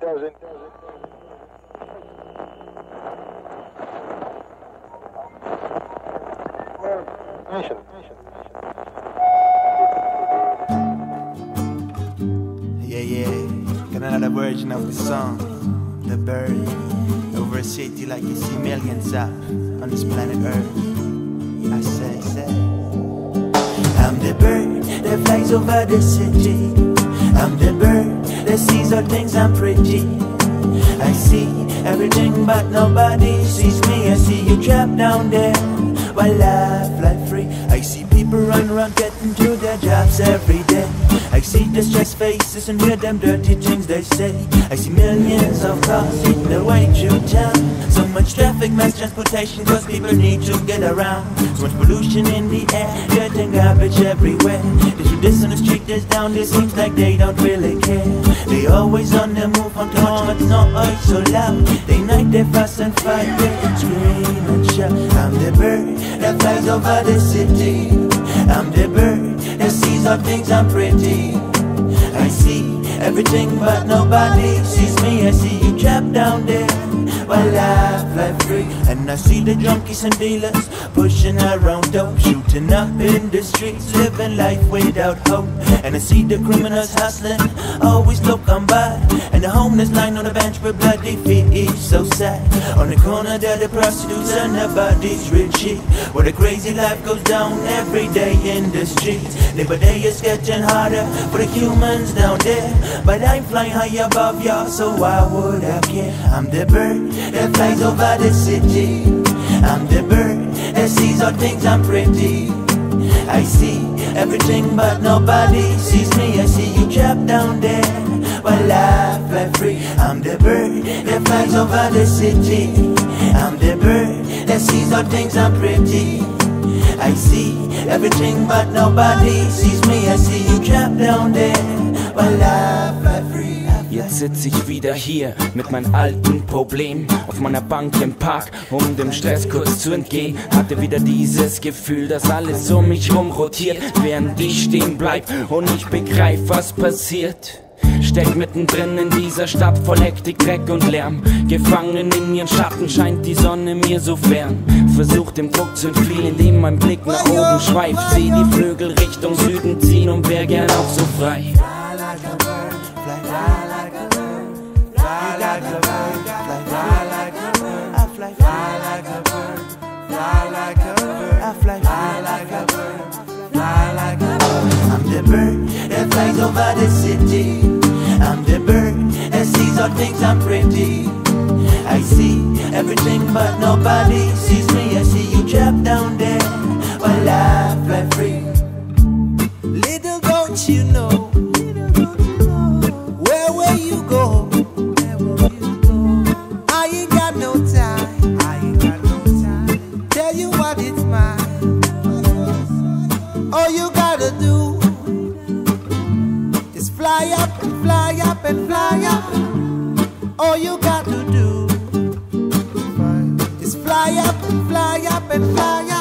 Yeah, got another version of the song, The Bird. Over a city like you see millions of on this planet Earth. I say, I'm the bird that flies over the city. I'm the bird that sees all things I'm pretty. I see everything but nobody sees me. I see you trapped down there while I fly free. I see people run around getting to their jobs every day. I see the stressed faces and hear them dirty things they say. I see millions of cars eating their way through town. So much traffic, mass transportation, cause people need to get around. So much pollution in the air, dirt and garbage everywhere. They do this on the street, this down, it seems like they don't really care. They always on the move, on too much, but no oil so loud. They night, they fast and fight, they scream and shout. I'm the bird that flies over the city. I'm the bird that sees all things I'm pretty. I see everything but nobody sees me. I see you trapped down there while I fly free. And I see the junkies and dealers pushing around dope, shooting up in the streets, living life without hope. And I see the criminals hustling, always look on by. And the homeless lying on the bench with bloody feet, each so sad. On the corner there the prostitutes and their bodies richy. Where the crazy life goes down every day in the streets. Day by day it's getting harder for the humans down there. But I'm flying high above y'all, so why would I care? I'm the bird that flies over the city. I'm the bird that sees all things I'm pretty. I see everything but nobody sees me. I see you trapped down there while I fly free. I'm the bird that flies over the city. I'm the bird that sees all things I'm pretty. I see everything but nobody sees me. I see you trapped down there while I fly free. Jetzt sitz ich wieder hier mit meinem alten Problem auf meiner Bank im Park, um dem Stress kurz zu entgehen. Hatte wieder dieses Gefühl, dass alles um mich rum rotiert, während ich stehen bleib und ich begreif, was passiert. Steck mittendrin in dieser Stadt voll Hektik, Dreck und Lärm. Gefangen in ihren Schatten scheint die Sonne mir so fern. Versuch dem Druck zu entfliehen, indem mein Blick nach oben schweift. Seh die Flügel Richtung Süden ziehen und wär gern auch so frei. I'm the bird that flies over the city. I'm the bird that sees all things I'm pretty. I see everything but nobody sees me. I see you trapped down there while I fly free. Little don't you know, where will you go? I ain't got no time. Tell you what, it's mine. All you gotta do is fly up and fly up and fly up. All you got to do is fly up and fly up and fly up.